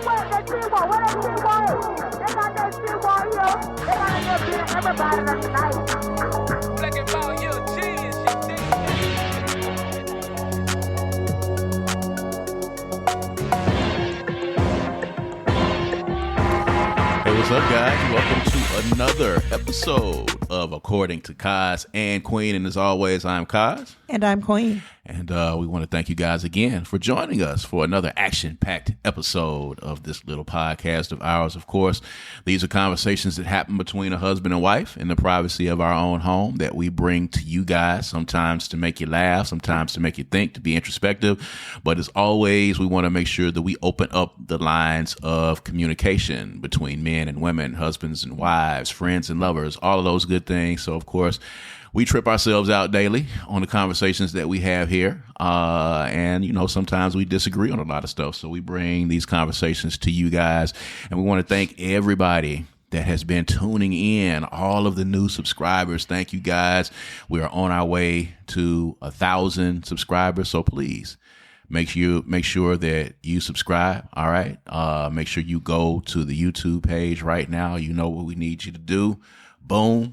What's up, guys? Welcome to another episode of According to Kaz and Queen. And as always, I'm Kaz. And I'm Queen. And we want to thank you guys again for joining us for another action-packed episode of this little podcast of ours. Of course, these are conversations that happen between a husband and wife in the privacy of our own home that we bring to you guys, sometimes to make you laugh, sometimes to make you think, to be introspective. But as always, we want to make sure that we open up the lines of communication between men and women, husbands and wives, friends and lovers, all of those good things. So, of course, we trip ourselves out daily on the conversations that we have here. And, you know, sometimes we disagree on a lot of stuff. So we bring these conversations to you guys. And we want to thank everybody that has been tuning in, all of the new subscribers. Thank you, guys. We are on our way to 1,000 subscribers. So please make sure that you subscribe. All right. Make sure you go to the YouTube page right now. You know what we need you to do. Boom.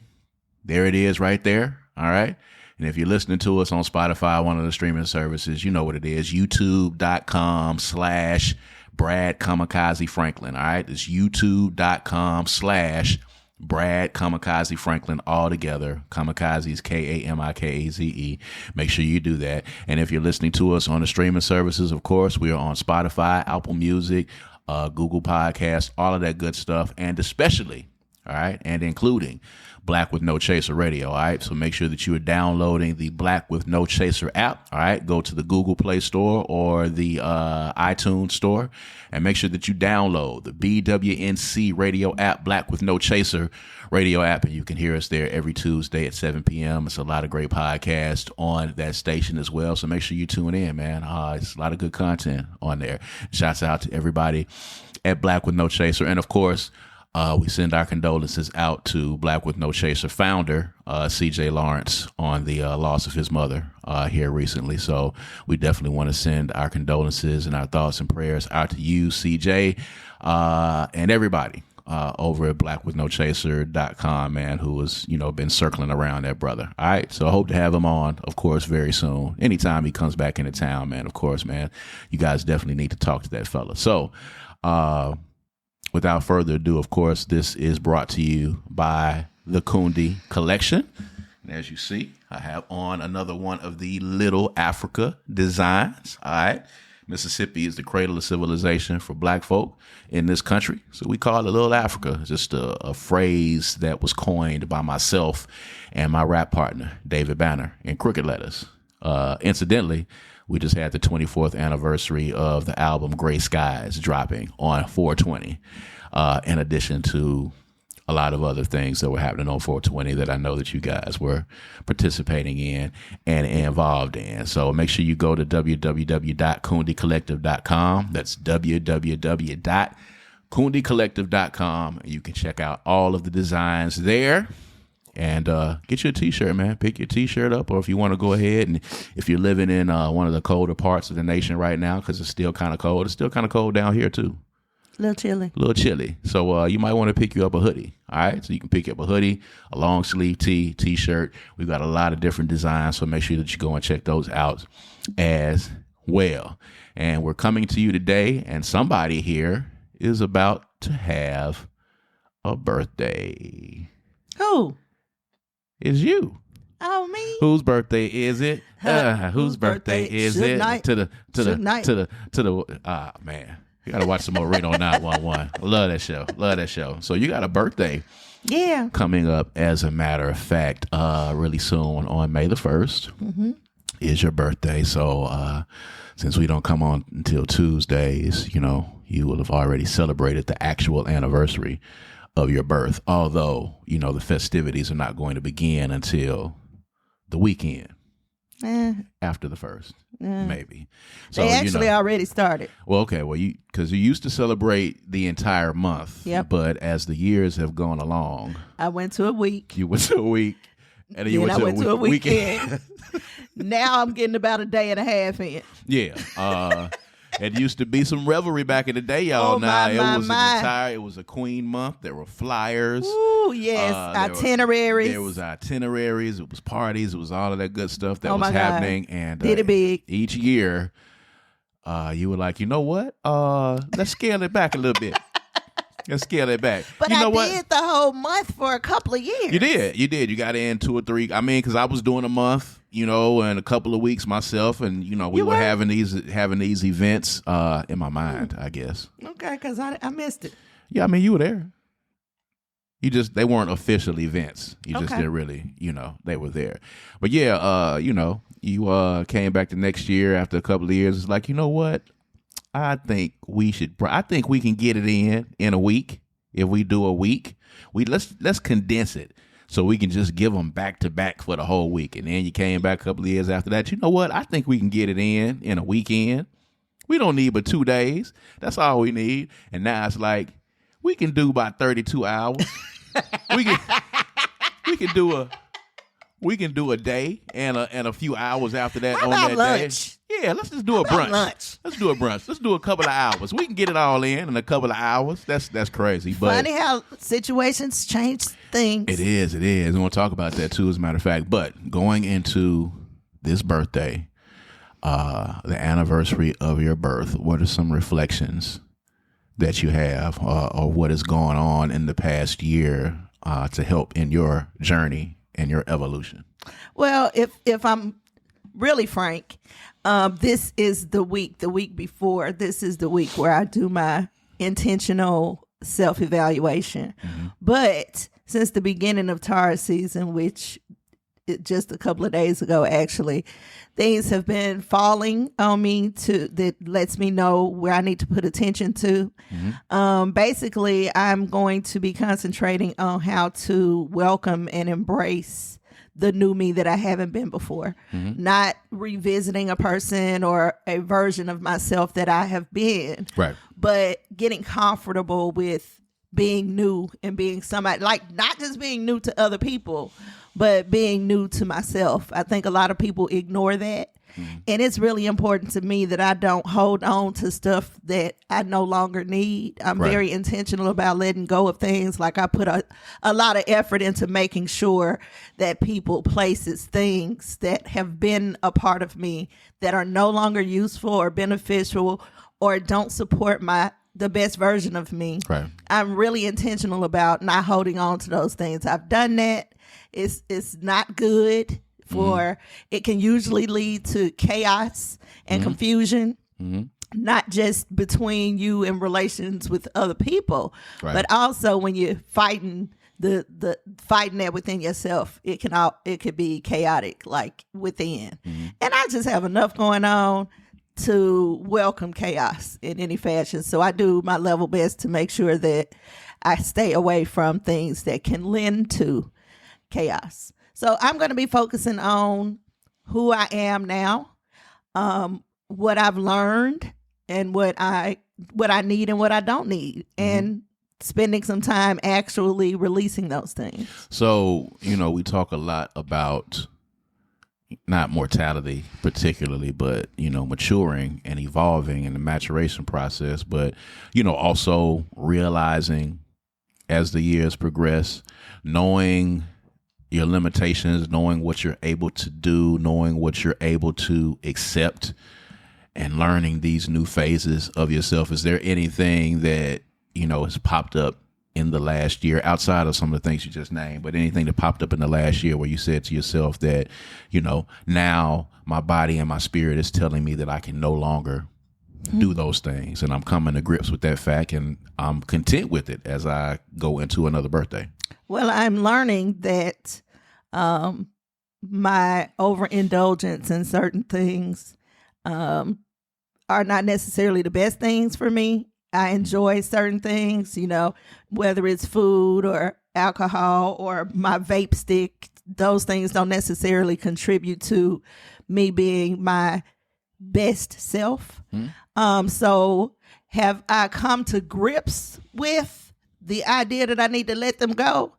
There it is right there. All right. And if you're listening to us on Spotify, one of the streaming services, you know what it is. YouTube.com/Brad Kamikaze Franklin. All right. It's YouTube.com/Brad Kamikaze Franklin all together. Kamikaze is Kamikaze. Make sure you do that. And if you're listening to us on the streaming services, of course, we are on Spotify, Apple Music, Google Podcasts, all of that good stuff. And especially, all right, and including Black with No Chaser Radio. All right. So make sure that you are downloading the Black with No Chaser app. All right. Go to the Google Play Store or the iTunes Store and make sure that you download the BWNC radio app, Black with No Chaser radio app. And you can hear us there every Tuesday at 7 p.m. It's a lot of great podcasts on that station as well. So make sure you tune in, man. It's a lot of good content on there. Shouts out to everybody at Black with No Chaser. And of course, we send our condolences out to Black with No Chaser founder, CJ Lawrence, on the loss of his mother here recently. So we definitely want to send our condolences and our thoughts and prayers out to you, CJ, and everybody over at blackwithnochaser.com, man, who has, you know, been circling around that brother. All right. So I hope to have him on, of course, very soon. Anytime he comes back into town, man, of course, man, you guys definitely need to talk to that fella. So, without further ado, of course, this is brought to you by the Kundi Collection. And as you see, I have on another one of the Little Africa designs. All right. Mississippi is the cradle of civilization for Black folk in this country. So we call it Little Africa. It's just a phrase that was coined by myself and my rap partner, David Banner, in Crooked Letters. Incidentally, we just had the 24th anniversary of the album Gray Skies dropping on 420, in addition to a lot of other things that were happening on 420 that I know that you guys were participating in and involved in. So make sure you go to www.kundicollective.com. That's www.kundicollective.com. You can check out all of the designs there. And get you a T-shirt, man. Pick your T-shirt up, or if you want to go ahead and if you're living in one of the colder parts of the nation right now, because it's still kind of cold. It's still kind of cold down here too. A little chilly. So you might want to pick you up a hoodie. All right. So you can pick up a hoodie, a long sleeve T-shirt. We've got a lot of different designs. So make sure that you go and check those out as well. And we're coming to you today, and somebody here is about to have a birthday. Who? Is you. Oh, me. Whose birthday is it? Whose birthday is it? To the man. You gotta watch some more Reno 911. Love that show. So you got a birthday. Yeah. Coming up, as a matter of fact, really soon on May the 1st is your birthday. So since we don't come on until Tuesdays, you know, you will have already celebrated the actual anniversary of your birth. Although, you know, the festivities are not going to begin until the weekend after the 1st, maybe. So they actually already started. Well, okay. Well, because you used to celebrate the entire month. Yep. But as the years have gone along, I went to a week. You went to a week. And then you went to a weekend. Now I'm getting about a day and a half in. Yeah. It used to be some revelry back in the day, y'all. Oh, my, It was a Queen month. There were flyers. Ooh, yes. Itineraries. There was itineraries. It was parties. It was all of that good stuff that Oh, was my God. happening. And Did it big. each year, you were like, you know what? Let's scale it back a little bit. Let's scale it back. But you know I did the whole month for a couple of years. You did. You got in 2 or 3. I mean, because I was doing a month, and a couple of weeks myself, and we were having these events in my mind, I guess. Okay, because I missed it. Yeah, I mean, you were there. They weren't official events. You just Okay. didn't really, they were there. But yeah, you came back the next year after a couple of years. It's like, you know what? I think we can get it in a week. If we do a week, let's condense it so we can just give them back to back for the whole week. And then you came back a couple of years after that. You know what? I think we can get it in a weekend. We don't need but 2 days. That's all we need. And now it's like we can do about 32 hours. we can do a day and a few hours after that. How on about that lunch? day. Yeah, let's just do a brunch. Lunch? Let's do a brunch. Let's do a couple of hours. We can get it all in a couple of hours. That's crazy. But Funny how situations change things. It is. We want to talk about that too, as a matter of fact. But going into this birthday, the anniversary of your birth, what are some reflections that you have, or what has gone on in the past year to help in your journey and your evolution? Well, if I'm really frank, this is the week before. This is the week where I do my intentional self-evaluation. Mm-hmm. But since the beginning of Taurus season, which just a couple of days ago, actually, things have been falling on me that lets me know where I need to put attention to. Mm-hmm. Basically, I'm going to be concentrating on how to welcome and embrace the new me that I haven't been before, not revisiting a person or a version of myself that I have been, Right. but getting comfortable with being new and being somebody, like not just being new to other people, but being new to myself. I think a lot of people ignore that. And it's really important to me that I don't hold on to stuff that I no longer need. I'm Right. very intentional about letting go of things. Like I put a lot of effort into making sure that people, places, things that have been a part of me that are no longer useful or beneficial or don't support the best version of me. Right. I'm really intentional about not holding on to those things. I've done that. It's not good. It can usually lead to chaos and confusion, not just between you and relations with other people, Right. but also when you're fighting the fighting that within yourself. It could be chaotic, like within. And I just have enough going on to welcome chaos in any fashion. So I do my level best to make sure that I stay away from things that can lend to chaos. So I'm going to be focusing on who I am now, what I've learned, and what I need and what I don't need, and spending some time actually releasing those things. So, we talk a lot about not mortality particularly, but, maturing and evolving in the maturation process, but, also realizing as the years progress, knowing your limitations, knowing what you're able to do, knowing what you're able to accept, and learning these new phases of yourself. Is there anything that, has popped up in the last year outside of some of the things you just named, but anything that popped up in the last year where you said to yourself that, now my body and my spirit is telling me that I can no longer do those things, and I'm coming to grips with that fact, and I'm content with it as I go into another birthday? Well, I'm learning that my overindulgence in certain things are not necessarily the best things for me. I enjoy certain things, whether it's food or alcohol or my vape stick. Those things don't necessarily contribute to me being my best self. So have I come to grips with the idea that I need to let them go?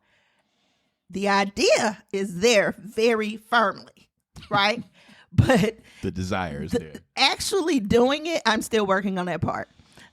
The idea is there very firmly, right? But The desire is there. Actually doing it, I'm still working on that part.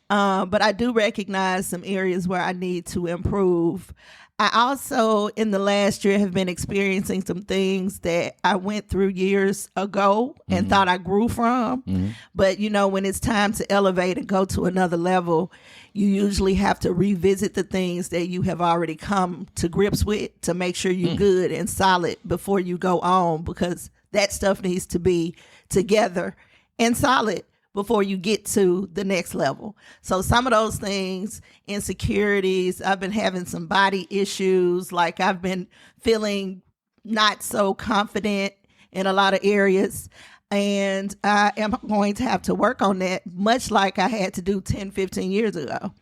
But I do recognize some areas where I need to improve. I also, in the last year, have been experiencing some things that I went through years ago and thought I grew from. But, when it's time to elevate and go to another level, you usually have to revisit the things that you have already come to grips with to make sure you're good and solid before you go on, because that stuff needs to be together and solid before you get to the next level. So some of those things, insecurities, I've been having some body issues, like I've been feeling not so confident in a lot of areas. And I am going to have to work on that, much like I had to do 10, 15 years ago,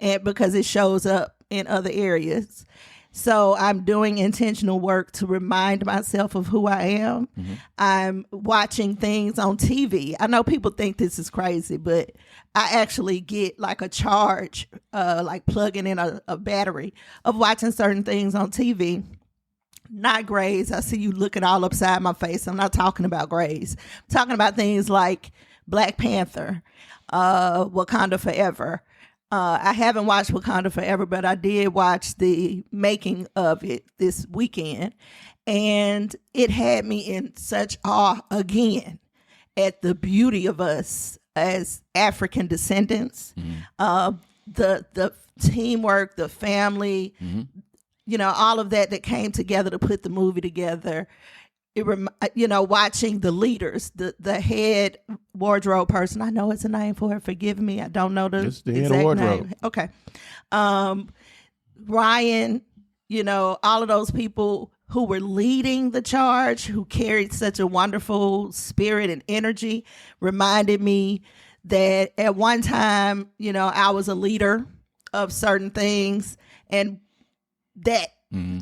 and because it shows up in other areas. So I'm doing intentional work to remind myself of who I am. I'm watching things on TV. I know people think this is crazy, but I actually get like a charge, like plugging in a battery of watching certain things on TV. Not Grays. I see you looking all upside my face. I'm not talking about Grays. I'm talking about things like Black Panther, Wakanda Forever. I haven't watched Wakanda Forever, but I did watch the making of it this weekend. And it had me in such awe again at the beauty of us as African descendants, the teamwork, the family, all of that came together to put the movie together. Watching the leaders, the head wardrobe person. I know it's a name for it. Forgive me. I don't know the Just the head exact of wardrobe. name. Okay. Ryan, all of those people who were leading the charge, who carried such a wonderful spirit and energy, reminded me that at one time, I was a leader of certain things, and that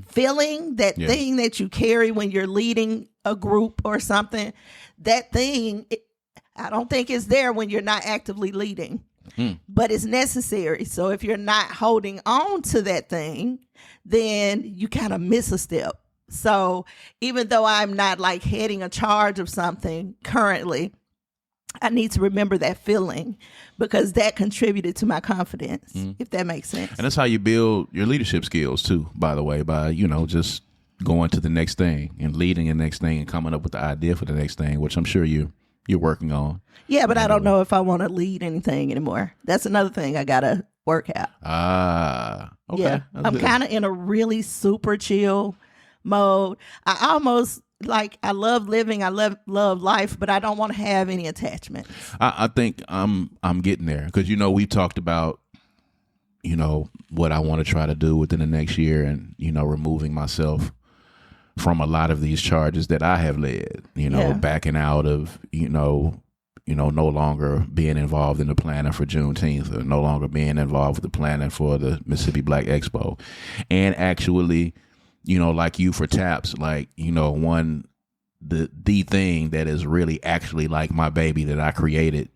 feeling, that thing that you carry when you're leading a group or something, that thing, I don't think it's there when you're not actively leading, but it's necessary. So if you're not holding on to that thing, then you kind of miss a step. So even though I'm not like heading a charge of something currently, I need to remember that feeling, because that contributed to my confidence, if that makes sense. And that's how you build your leadership skills too, by the way, by, just going to the next thing and leading the next thing and coming up with the idea for the next thing, which I'm sure you're working on. Yeah, but I don't know if I want to lead anything anymore. That's another thing I got to work out. Okay. Yeah, I'm kind of in a really super chill mode. I almost I love living, I love life, but I don't want to have any attachments. I think I'm getting there, because we talked about what I want to try to do within the next year, and removing myself from a lot of these charges that I have led. Backing out of no longer being involved in the planning for Juneteenth, or no longer being involved with the planning for the Mississippi Black Expo, and actually, like you for TAPS, the thing that is really actually like my baby that I created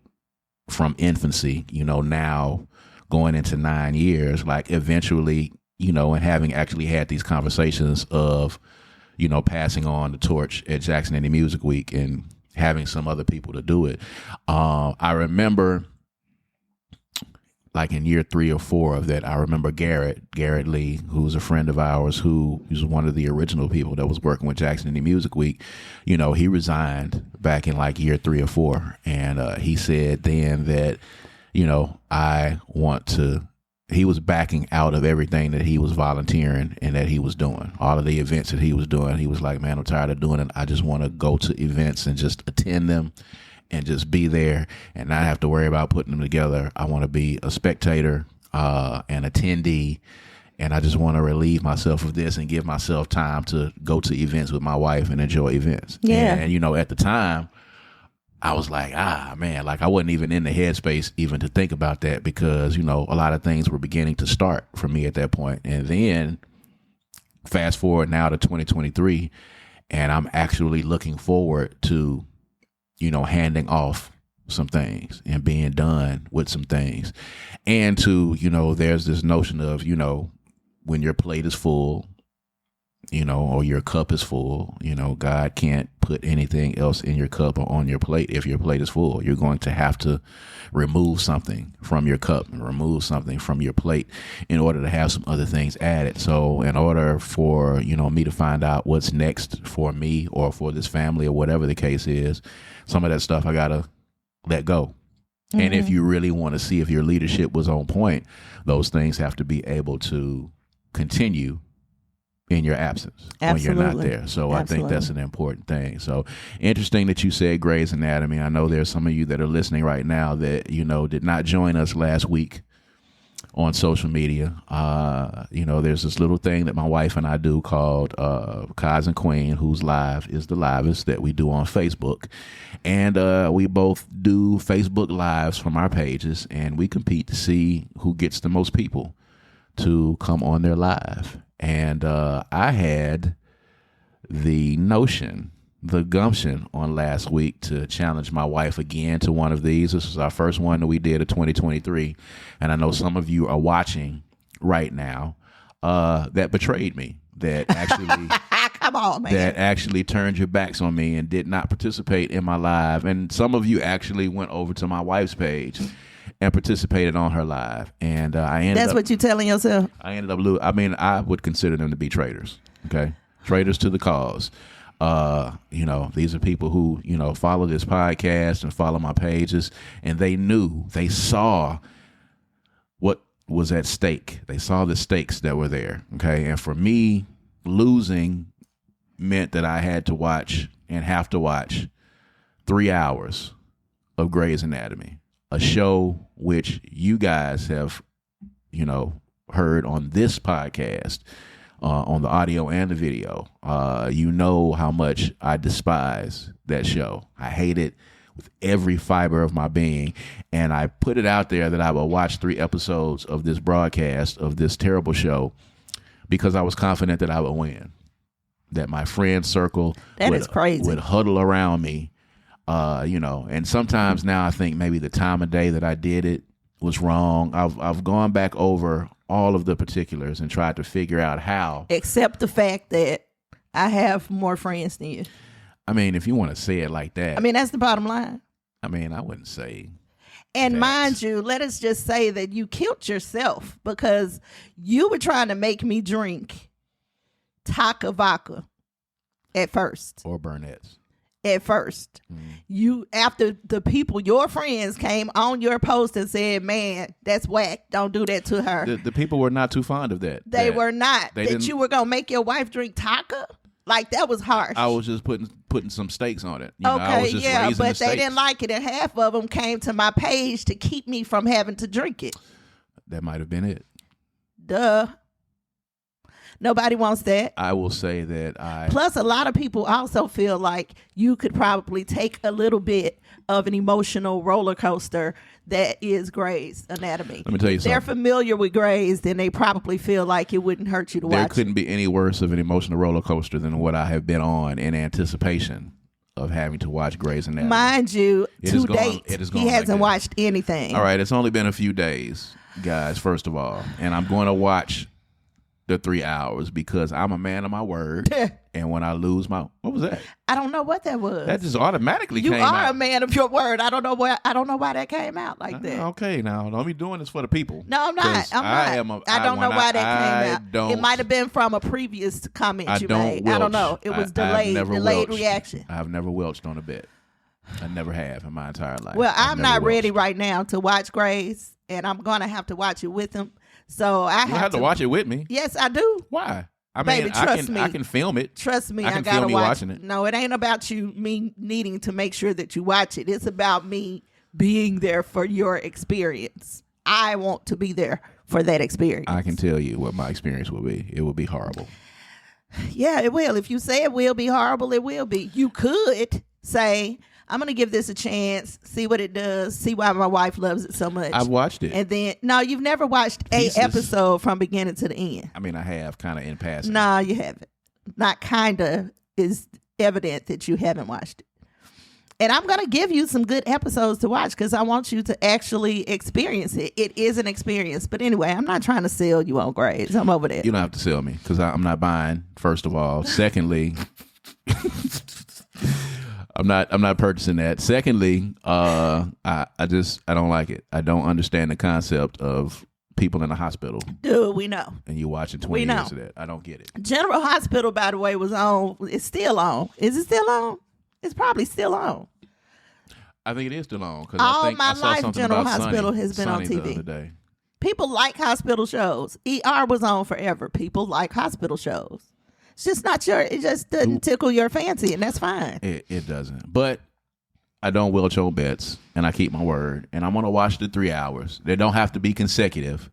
from infancy, now going into 9 years, like eventually, and having actually had these conversations of, passing on the torch at Jackson Indie Music Week and having some other people to do it. I remember, like in year 3 or 4 of that, I remember Garrett Lee, who was a friend of ours, who was one of the original people that was working with Jackson Indie Music Week. He resigned back in like year 3 or 4. And he said then that, he was backing out of everything that he was volunteering and that he was doing, all of the events that he was doing. He was like, man, I'm tired of doing it. I just want to go to events and just attend them and just be there and not have to worry about putting them together. I want to be a spectator, an attendee, and I just want to relieve myself of this and give myself time to go to events with my wife and enjoy events. Yeah. And at the time, I was like, man, like I wasn't even in the headspace even to think about that, because, a lot of things were beginning to start for me at that point. And then fast forward now to 2023, and I'm actually looking forward to, handing off some things and being done with some things. And to, there's this notion of, when your plate is full, or your cup is full. God can't put anything else in your cup or on your plate if your plate is full. You're going to have to remove something from your cup and remove something from your plate in order to have some other things added. So in order for, me to find out what's next for me or for this family or whatever the case is, some of that stuff I got to let go. Mm-hmm. And if you really want to see if your leadership was on point, those things have to be able to continue in your absence. Absolutely. When you're not there. So I think that's an important thing. So interesting that you said Grey's Anatomy. I know there's some of you that are listening right now that, did not join us last week on social media. There's this little thing that my wife and I do called Kaz and Queen, whose live is the livest that we do on Facebook. And we both do Facebook lives from our pages, and we compete to see who gets the most people to come on their live. And I had the gumption on last week to challenge my wife again to one of these. This was our first one that we did in 2023. And I know some of you are watching right now that betrayed me, that actually come on, man, that actually turned your backs on me and did not participate in my live. And some of you actually went over to my wife's page and participated on her live, and I ended. That's what you're telling yourself. I ended up I would consider them to be traitors. Okay, traitors to the cause. These are people who follow this podcast and follow my pages, and they saw what was at stake. They saw the stakes that were there. Okay, and for me, losing meant that I had to watch 3 hours of Grey's Anatomy. A show which you guys have, heard on this podcast, on the audio and the video. You know how much I despise that show. I hate it with every fiber of my being. And I put it out there that I will watch 3 episodes of this broadcast of this terrible show because I was confident that I would win, that my friend circle would huddle around me. And sometimes now I think maybe the time of day that I did it was wrong. I've gone back over all of the particulars and tried to figure out how. Except the fact that I have more friends than you. I mean, if you want to say it like that. I mean, that's the bottom line. I mean, I wouldn't say. And mind you, let us just say that you killed yourself because you were trying to make me drink Taka Vodka at first. Or Burnett's. At first, after the people, your friends came on your post and said, "Man, that's whack. Don't do that to her." The people were not too fond of that. They were not. That you were gonna make your wife drink Taka? Like that was harsh. I was just putting some stakes on it. But they didn't like it, and half of them came to my page to keep me from having to drink it. That might have been it. Duh. Nobody wants that. I will say that Plus, a lot of people also feel like you could probably take a little bit of an emotional roller coaster that is Grey's Anatomy. Let me tell you something. They're familiar with Grey's, then they probably feel like it wouldn't hurt you to watch. There couldn't be any worse of an emotional roller coaster than what I have been on in anticipation of having to watch Grey's Anatomy. Mind you, to date, he hasn't watched anything. All right, it's only been a few days, guys, first of all, and I'm going to watch the 3 hours because I'm a man of my word. And when I lose what was that? I don't know what that was. That just automatically came out. You are a man of your word. I don't know why that came out like that. Okay, now don't be doing this for the people. No, I'm not. I don't know why that came out. It might have been from a previous comment you made. I don't know. It was delayed reaction. I've never welched on a bet. I never have in my entire life. Well, I'm not ready right now to watch Grey's, and I'm gonna have to watch it with him. So I have to watch it with me. Yes, I do. Why? Baby, trust me. I can film it. Trust me, I gotta watch watching it. No, it ain't about me needing to make sure that you watch it. It's about me being there for your experience. I want to be there for that experience. I can tell you what my experience will be. It will be horrible. Yeah, it will. If you say it will be horrible, it will be. You could say, I'm going to give this a chance, see what it does, see why my wife loves it so much. I've watched it. And then, no, you've never watched Pieces. A episode from beginning to the end. I mean, I have kind of in passing. No, you haven't. Not kind of is evident that you haven't watched it. And I'm going to give you some good episodes to watch because I want you to actually experience it. It is an experience. But anyway, I'm not trying to sell you on grades. I'm over there. You don't have to sell me because I'm not buying, first of all. Secondly, I'm not purchasing that. Secondly, I don't like it. I don't understand the concept of people in the hospital. Dude, we know. And you watching 20 years of that. I don't get it. General Hospital, by the way, was on. It's still on. Is it still on? It's probably still on. I think it is still on. All I my saw life, something General about Hospital has been on Sonny the TV. other day. People like hospital shows. ER was on forever. People like hospital shows. It's just not it just doesn't tickle your fancy, and that's fine. It doesn't. But I don't welch on bets, and I keep my word. And I'm going to watch the 3 hours. They don't have to be consecutive.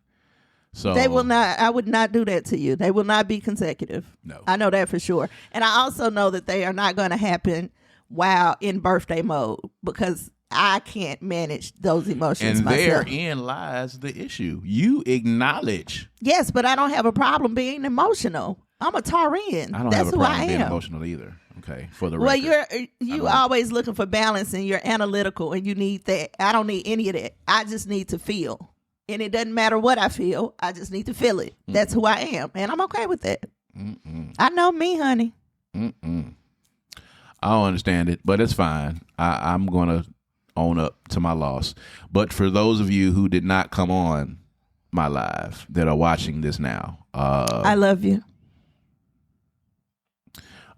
So they will not. I would not do that to you. They will not be consecutive. No. I know that for sure. And I also know that they are not going to happen while in birthday mode because I can't manage those emotions and myself. Therein lies the issue. You acknowledge. Yes, but I don't have a problem being emotional. I'm a Taurian. I don't That's have a who I problem being am. emotional either. Okay, for the Well, record. you always looking for balance and you're analytical and you need that. I don't need any of that. I just need to feel. And it doesn't matter what I feel. I just need to feel it. That's who I am. And I'm okay with that. I know me, honey. I don't understand it, but it's fine. I'm going to own up to my loss. But for those of you who did not come on my live that are watching this now, I love you.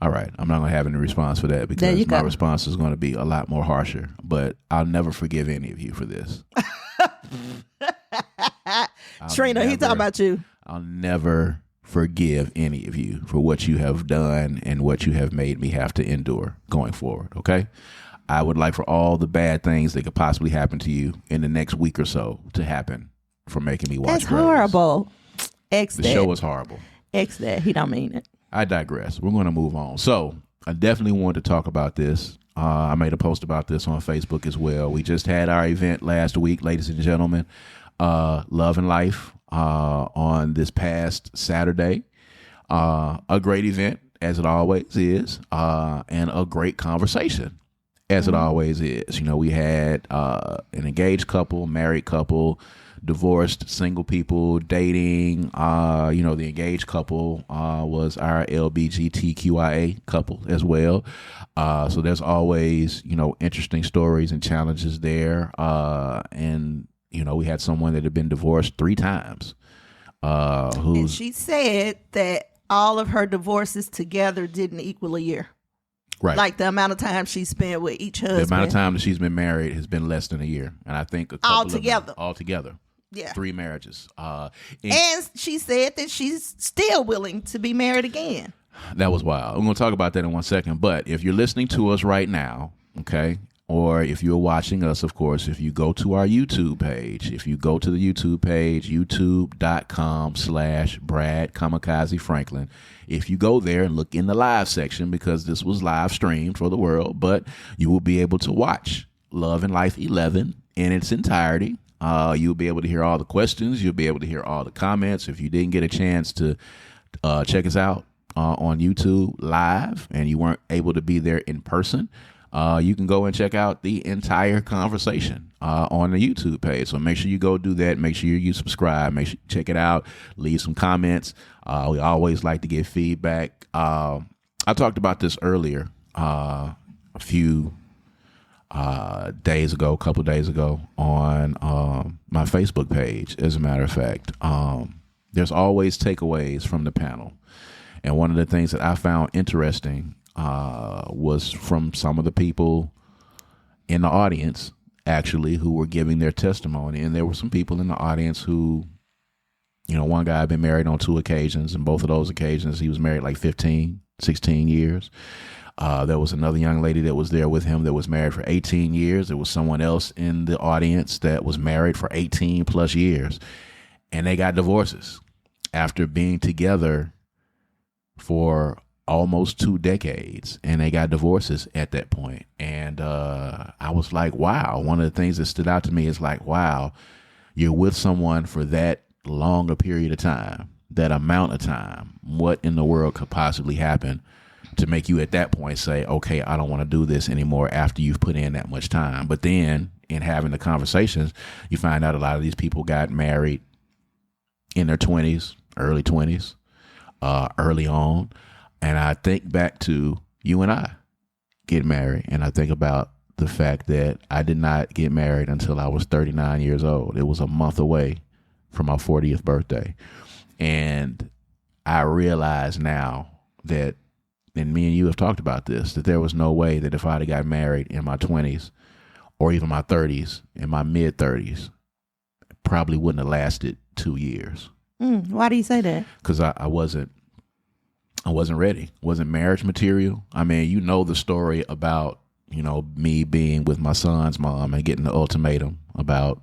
All right. I'm not going to have any response for that because my response is going to be a lot more harsher. But I'll never forgive any of you for this. Trina, he talking about you. I'll never forgive any of you for what you have done and what you have made me have to endure going forward. Okay. I would like for all the bad things that could possibly happen to you in the next week or so to happen for making me watch. That's horrible. The show was horrible. X that. He don't mean it. I digress. We're going to move on. So I definitely wanted to talk about this. I made a post about this on Facebook as well. We just had our event last week, ladies and gentlemen, Love and Life on this past Saturday. A great event, as it always is, and a great conversation, as it always is. You know, we had an engaged couple, married couple, divorced, single people, dating. The engaged couple was our LGBTQIA couple as well. So there's always, interesting stories and challenges there. And we had someone that had been divorced 3 times. And she said that all of her divorces together didn't equal a year. Right. Like the amount of time she spent with each husband. The amount of time that she's been married has been less than a year. And I think a couple altogether. Yeah. 3 marriages. And she said that she's still willing to be married again. That was wild. I'm going to talk about that in 1 second. But if you're listening to us right now, okay, or if you're watching us, of course, if you go to our YouTube page, youtube.com/Brad Kamikaze Franklin, if you go there and look in the live section, because this was live streamed for the world, but you will be able to watch Love and Life 11 in its entirety. You'll be able to hear all the questions. You'll be able to hear all the comments. If you didn't get a chance to check us out on YouTube live and you weren't able to be there in person, you can go and check out the entire conversation on the YouTube page. So make sure you go do that. Make sure you subscribe. Make sure you check it out. Leave some comments. We always like to get feedback. I talked about this earlier a couple days ago on my Facebook page. As a matter of fact, there's always takeaways from the panel. And one of the things that I found interesting was from some of the people in the audience, actually, who were giving their testimony. And there were some people in the audience who, one guy had been married on 2 occasions, and both of those occasions he was married like 15, 16 years. There was another young lady that was there with him that was married for 18 years. There was someone else in the audience that was married for 18 plus years. And they got divorces after being together for almost 2 decades. And they got divorces at that point. And I was like, wow. One of the things that stood out to me is like, wow, you're with someone for that long a period of time, that amount of time. What in the world could possibly happen to make you at that point say, okay, I don't want to do this anymore after you've put in that much time. But then in having the conversations, you find out a lot of these people got married in their 20s, early 20s, early on. And I think back to you and I get married, and I think about the fact that I did not get married until I was 39 years old. It was a month away from my 40th birthday. And I realize now that, and me and you have talked about this, that there was no way that if I'd have got married in my 20s or even my 30s, in my mid 30s, probably wouldn't have lasted 2 years. Why do you say that? Because I wasn't ready. Wasn't marriage material. I mean, you know the story about, you know, me being with my son's mom and getting the ultimatum about,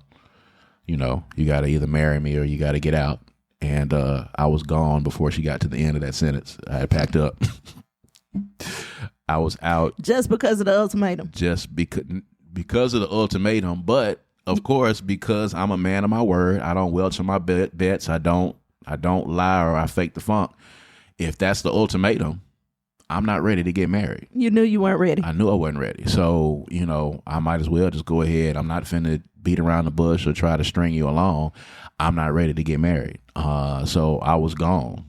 you know, you got to either marry me or you got to get out. And I was gone before she got to the end of that sentence. I had packed up. I was out. Just because of the ultimatum. Just because of the ultimatum. But of course, because I'm a man of my word, I don't welch on my bets. I don't lie or I fake the funk. If that's the ultimatum, I'm not ready to get married. You knew you weren't ready. I knew I wasn't ready. So, you know, I might as well just go ahead. I'm not finna beat around the bush or try to string you along. I'm not ready to get married. So I was gone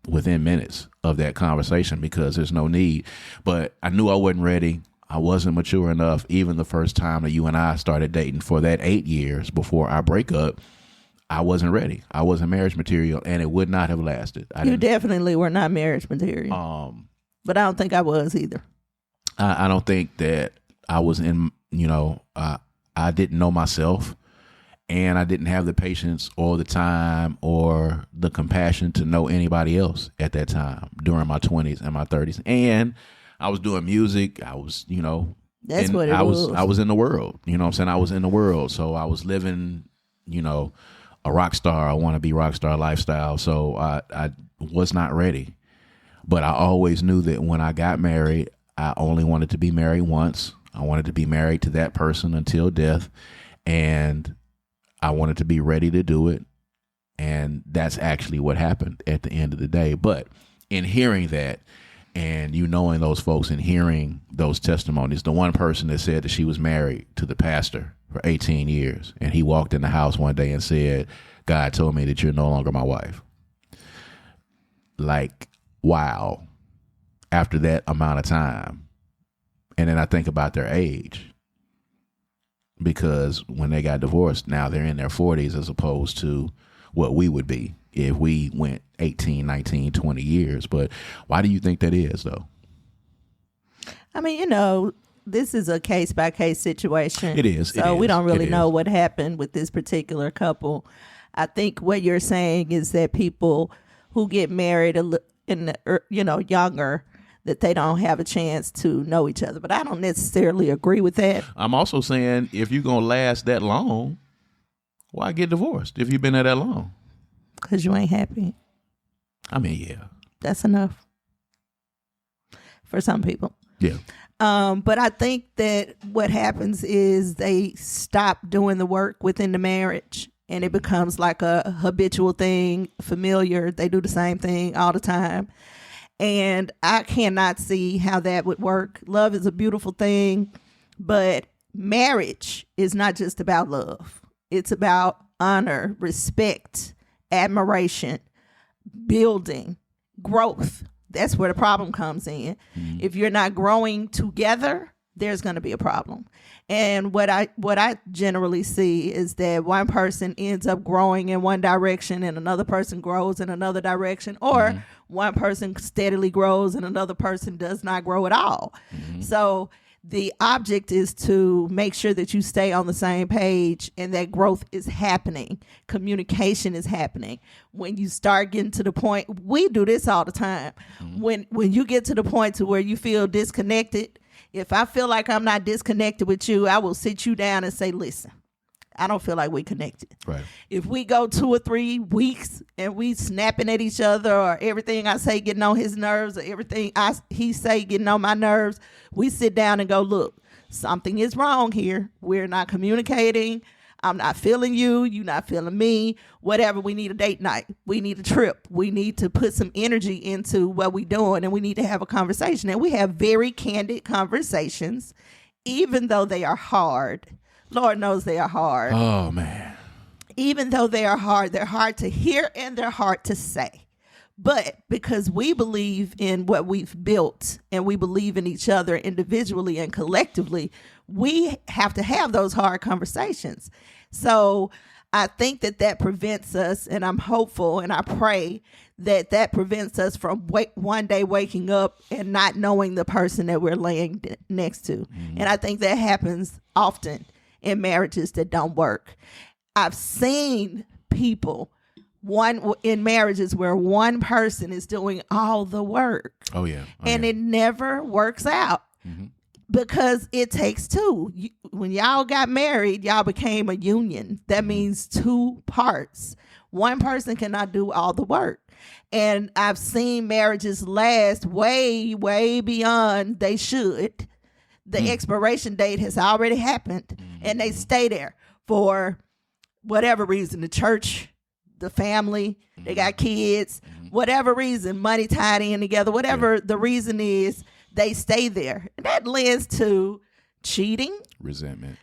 within minutes of that conversation because there's no need. But I knew I wasn't ready. I wasn't mature enough. Even the first time that you and I started dating for that 8 years before our breakup, I wasn't ready. I wasn't marriage material, and it would not have lasted. You definitely were not marriage material. But I don't think I was either. I don't think that I was in, you know, I didn't know myself, and I didn't have the patience or the time or the compassion to know anybody else at that time during my 20s and my 30s. And I was doing music. I was, you know, that's what it was. I was in the world. You know what I'm saying? I was in the world. So I was living, you know, a rock star. I want to be rock star lifestyle. So I was not ready. But I always knew that when I got married, I only wanted to be married once. I wanted to be married to that person until death. And I wanted to be ready to do it. And that's actually what happened at the end of the day. But in hearing that, and you knowing those folks and hearing those testimonies, the one person that said that she was married to the pastor for 18 years, and he walked in the house one day and said, God told me that you're no longer my wife. Like, wow. After that amount of time. And then I think about their age, because when they got divorced, now they're in their 40s as opposed to what we would be if we went 18, 19, 20 years. But why do you think that is, though? I mean, you know, this is a case-by-case situation. It is. So we don't really know what happened with this particular couple. I think what you're saying is that people who get married in the, you know, younger, that they don't have a chance to know each other. But I don't necessarily agree with that. I'm also saying if you're going to last that long, why get divorced if you've been there that long? Because you ain't happy. I mean, yeah. That's enough for some people. Yeah. But I think that what happens is they stop doing the work within the marriage, and it becomes like a habitual thing, familiar. They do the same thing all the time. And I cannot see how that would work. Love is a beautiful thing, but marriage is not just about love. It's about honor, respect, admiration, building, growth. That's where the problem comes in. Mm-hmm. If you're not growing together, there's going to be a problem. And what I generally see is that one person ends up growing in one direction and another person grows in another direction, or one person steadily grows and another person does not grow at all. Mm-hmm. So the object is to make sure that you stay on the same page and that growth is happening. Communication is happening. When you start getting to the point, we do this all the time. Mm-hmm. When you get to the point to where you feel disconnected, if I feel like I'm not disconnected with you, I will sit you down and say, listen, I don't feel like we're connected. Right. If we go 2 or 3 weeks and we snapping at each other, or everything I say getting on his nerves, or everything he say getting on my nerves, we sit down and go, look, something is wrong here. We're not communicating. I'm not feeling you. You're not feeling me. Whatever. We need a date night. We need a trip. We need to put some energy into what we're doing, and we need to have a conversation. And we have very candid conversations, even though they are hard. Lord knows they are hard. Oh, man. Even though they are hard, they're hard to hear and they're hard to say. But because we believe in what we've built and we believe in each other individually and collectively, we have to have those hard conversations. So I think that prevents us, and I'm hopeful and I pray that prevents us from one day waking up and not knowing the person that we're laying next to. Mm-hmm. And I think that happens often in marriages that don't work. I've seen people in marriages where one person is doing all the work. Oh, yeah. And it never works out because it takes two. When y'all got married, y'all became a union. That means two parts. One person cannot do all the work. And I've seen marriages last way, way beyond they should. The expiration date has already happened and they stay there for whatever reason. The church, the family, they got kids, whatever reason, money tied in together, whatever the reason is, they stay there. And that lends to cheating, resentment,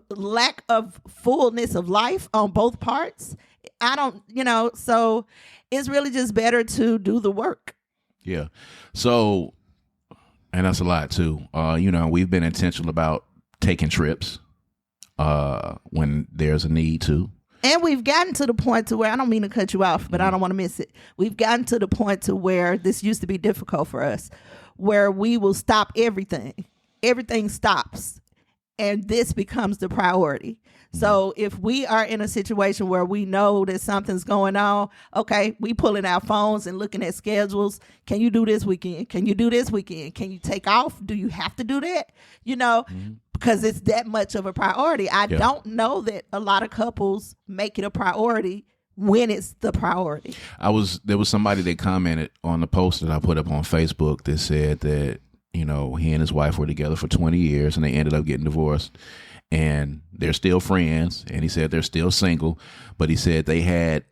lack of fullness of life on both parts. So it's really just better to do the work. Yeah. So, and that's a lot too. We've been intentional about taking trips when there's a need to. And we've gotten to the point to where, I don't mean to cut you off, but I don't want to miss it. We've gotten to the point to where this used to be difficult for us, where we will stop everything. Everything stops. And this becomes the priority. So if we are in a situation where we know that something's going on, okay, we pulling our phones and looking at schedules. Can you do this weekend? Can you do this weekend? Can you take off? Do you have to do that? Because it's that much of a priority. I don't know that a lot of couples make it a priority when it's the priority. There was somebody that commented on the post that I put up on Facebook that said that, he and his wife were together for 20 years and they ended up getting divorced. And they're still friends, and he said they're still single, but he said they had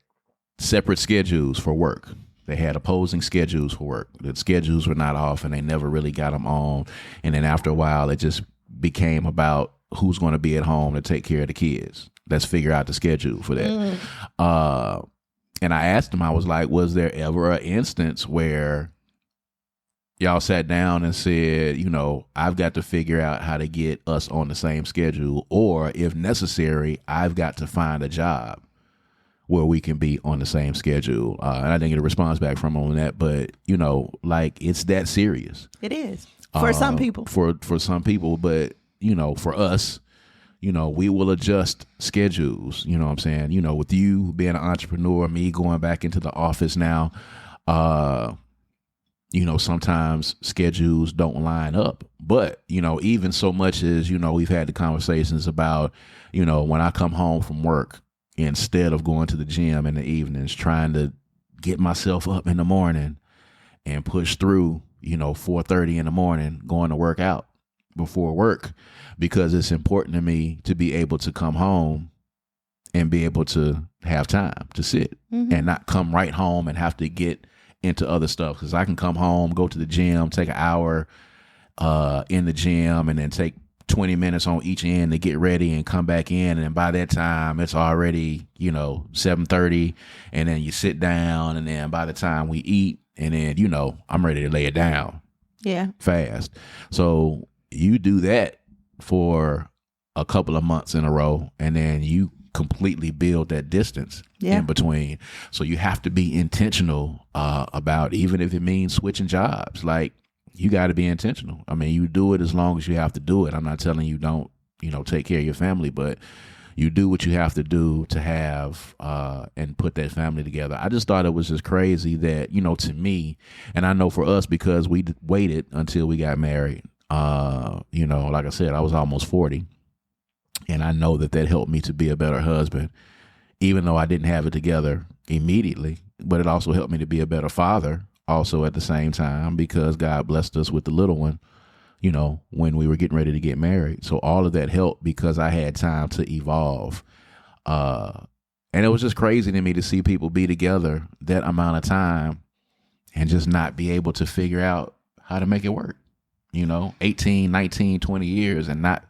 separate schedules for work. They had opposing schedules for work. The schedules were not off, and they never really got them on. And then after a while, it just became about who's going to be at home to take care of the kids. Let's figure out the schedule for that. And I asked him, I was like, was there ever an instance where y'all sat down and said, I've got to figure out how to get us on the same schedule, or if necessary, I've got to find a job where we can be on the same schedule. And I didn't get a response back from him on that, but it's that serious. It is for some people. For some people, but for us, we will adjust schedules. You know what I'm saying? With you being an entrepreneur, me going back into the office now, sometimes schedules don't line up, but, even so much as, we've had the conversations about, when I come home from work, instead of going to the gym in the evenings, trying to get myself up in the morning and push through, 4:30 in the morning, going to work out before work, because it's important to me to be able to come home and be able to have time to sit and not come right home and have to get into other stuff. Because I can come home, go to the gym, take an hour in the gym, and then take 20 minutes on each end to get ready and come back in. And by that time, it's already, 7:30. And then you sit down, and then by the time we eat, and then, I'm ready to lay it down. Yeah. Fast. So you do that for a couple of months in a row, and then you completely build that distance in between. So you have to be intentional about, even if it means switching jobs, like you got to be intentional. I mean, you do it as long as you have to do it. I'm not telling you don't, take care of your family, but you do what you have to do to have and put that family together. I just thought it was just crazy that, to me, and I know for us, because we waited until we got married. Like I said, I was almost 40. And I know that helped me to be a better husband, even though I didn't have it together immediately. But it also helped me to be a better father also at the same time, because God blessed us with the little one, when we were getting ready to get married. So all of that helped because I had time to evolve. And it was just crazy to me to see people be together that amount of time and just not be able to figure out how to make it work. 18, 19, 20 years and not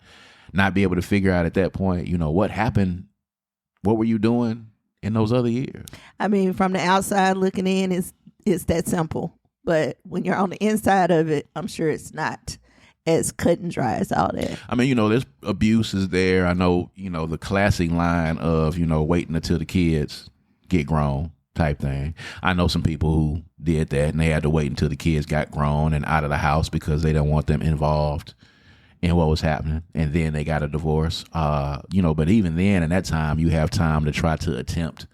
be able to figure out at that point, what happened? What were you doing in those other years? I mean, from the outside looking in, it's that simple. But when you're on the inside of it, I'm sure it's not as cut and dry as all that. I mean, there's abuse is there. I know, the classic line of, waiting until the kids get grown type thing. I know some people who did that and they had to wait until the kids got grown and out of the house because they didn't want them involved in what was happening. And then they got a divorce. But even then, in that time, you have time to try to attempt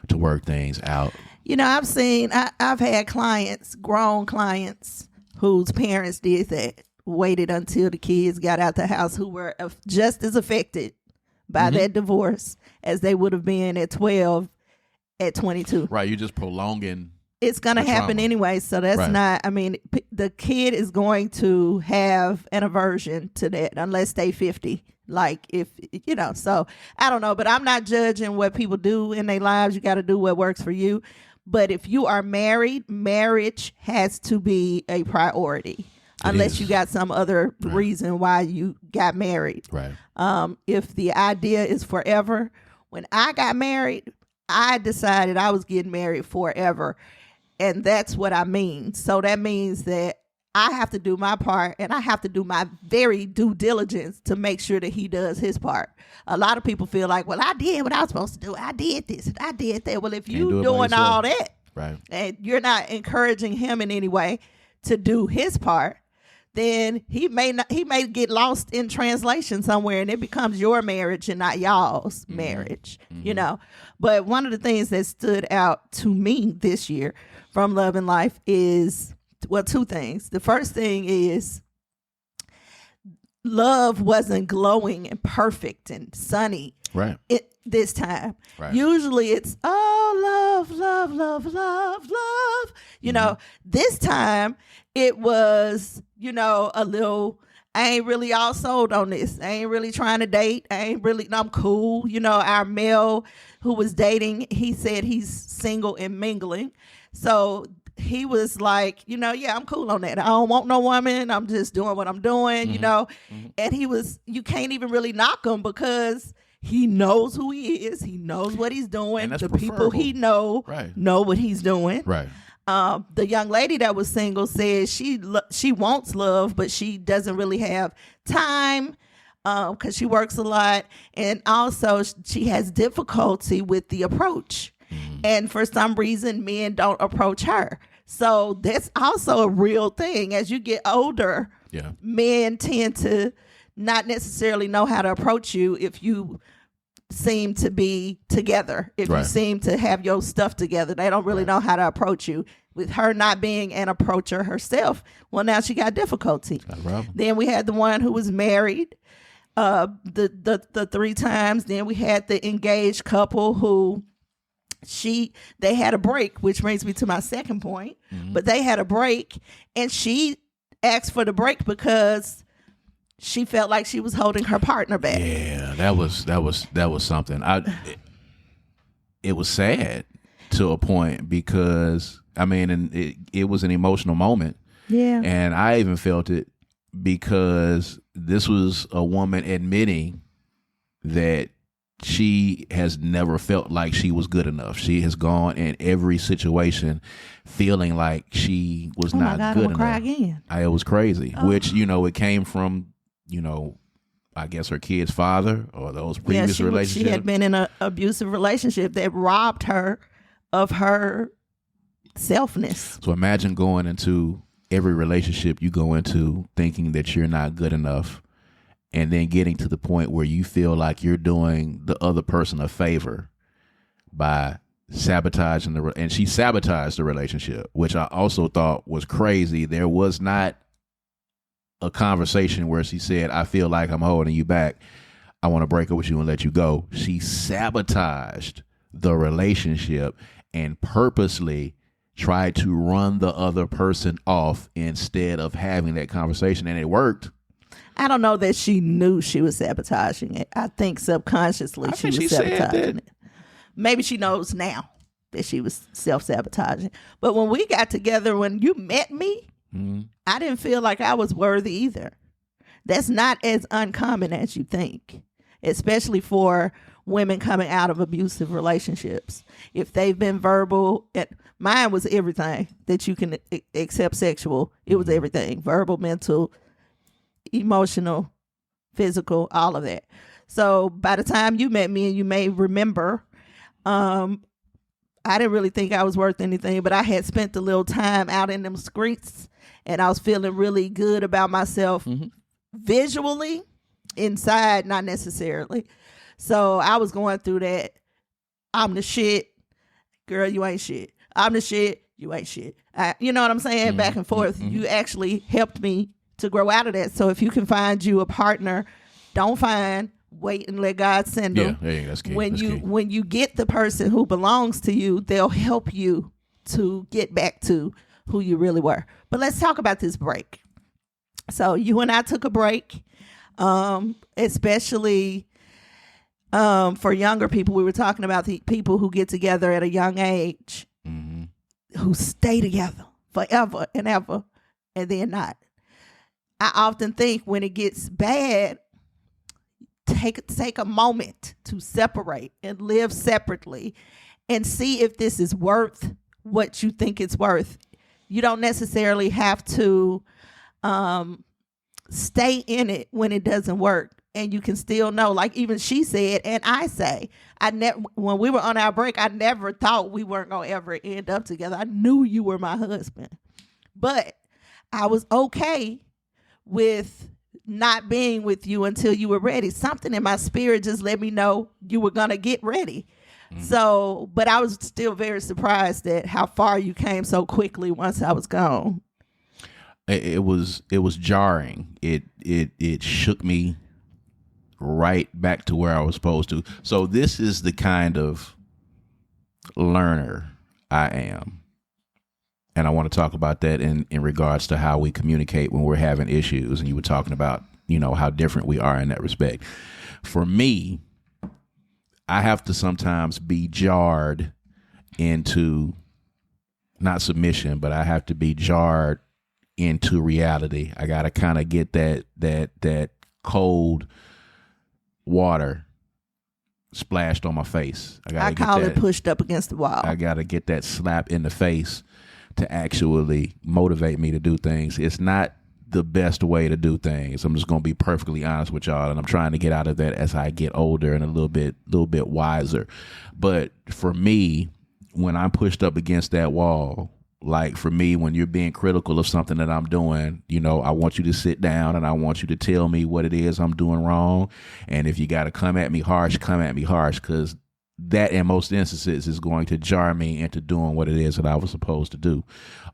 to work things out. I've had clients, grown clients, whose parents did that, waited until the kids got out the house, who were just as affected by that divorce as they would have been at 12, at 22. Right, you're just prolonging. It's going to happen anyway, so that's not, the kid is going to have an aversion to that unless they 50. Like so I don't know, but I'm not judging what people do in their lives. You got to do what works for you. But if you are married, marriage has to be a priority. Unless you got some other reason why you got married. Right. If the idea is forever, when I got married, I decided I was getting married forever. And that's what I mean. So that means that I have to do my part and I have to do my very due diligence to make sure that he does his part. A lot of people feel like, well, I did what I was supposed to do. I did this and I did that. Well, if you're doing all that and you're not encouraging him in any way to do his part, then he may get lost in translation somewhere and it becomes your marriage and not y'all's marriage, But one of the things that stood out to me this year from Love and Life is, two things. The first thing is love wasn't glowing and perfect and sunny this time. Right. Usually it's, love, love, love, love, love. This time it was, a little, I ain't really all sold on this. I ain't really trying to date. I'm cool. Our male who was dating, he said he's single and mingling. So he was like, I'm cool on that. I don't want no woman. I'm just doing what I'm doing, And you can't even really knock him because he knows who he is. He knows what he's doing. The people he know what he's doing. Right. The young lady that was single said she wants love, but she doesn't really have time because she works a lot. And also she has difficulty with the approach. And for some reason, men don't approach her. So that's also a real thing. As you get older, men tend to not necessarily know how to approach you if you seem to be together. If you seem to have your stuff together, they don't really know how to approach you. With her not being an approacher herself, well, now she got difficulty. Then we had the one who was married the 3 times. Then we had the engaged couple who they had a break, which brings me to my second point. But they had a break and she asked for the break because she felt like she was holding her partner back. Yeah, that was something. It was sad to a point because it was an emotional moment. Yeah. And I even felt it because this was a woman admitting that she has never felt like she was good enough. She has gone in every situation feeling like she was not good enough. Cry again. It was crazy, which, it came from, I guess her kid's father or those previous relationships. She had been in an abusive relationship that robbed her of her selfness. So imagine going into every relationship you go into thinking that you're not good enough. And then getting to the point where you feel like you're doing the other person a favor by sabotaging and she sabotaged the relationship, which I also thought was crazy. There was not a conversation where she said, I feel like I'm holding you back. I want to break up with you and let you go. She sabotaged the relationship and purposely tried to run the other person off instead of having that conversation, and it worked. I don't know that she knew she was sabotaging it. I think subconsciously she was sabotaging it. Maybe she knows now that she was self-sabotaging. But when we got together, when you met me, I didn't feel like I was worthy either. That's not as uncommon as you think, especially for women coming out of abusive relationships. If they've been verbal, mine was everything that you can accept sexual. It was everything: verbal, mental, emotional, physical, all of that. So by the time you met me, and you may remember, I didn't really think I was worth anything, but I had spent a little time out in them streets, and I was feeling really good about myself visually, inside, not necessarily. So I was going through that. I'm the shit. Girl, you ain't shit. I'm the shit. You ain't shit. You know what I'm saying? Back and forth. You actually helped me to grow out of that. So if you can find you a partner, don't wait and let God send them. Yeah, that's key. When you get the person who belongs to you, they'll help you to get back to who you really were. But let's talk about this break. So you and I took a break, especially for younger people. We were talking about the people who get together at a young age, who stay together forever and ever, and then not. I often think when it gets bad, take a moment to separate and live separately and see if this is worth what you think it's worth. You don't necessarily have to stay in it when it doesn't work. And you can still know, like even she said, and I say, when we were on our break, I never thought we weren't going to ever end up together. I knew you were my husband. But I was okay with not being with you until you were ready. Something in my spirit just let me know you were going to get ready. So, but I was still very surprised at how far you came so quickly once I was gone. It was jarring. It shook me right back to where I was supposed to. So this is the kind of learner I am. And I want to talk about that in regards to how we communicate when we're having issues. And you were talking about, how different we are in that respect. For me, I have to sometimes be jarred into not submission, but I have to be jarred into reality. I got to kind of get that cold water splashed on my face. I call it pushed up against the wall. I got to get that slap in the face to actually motivate me to do things. It's not the best way to do things. I'm just going to be perfectly honest with y'all, and I'm trying to get out of that as I get older and a little bit wiser. But for me, when I'm pushed up against that wall, like for me, when you're being critical of something that I'm doing, I want you to sit down and I want you to tell me what it is I'm doing wrong. And if you got to come at me harsh, because that in most instances is going to jar me into doing what it is that I was supposed to do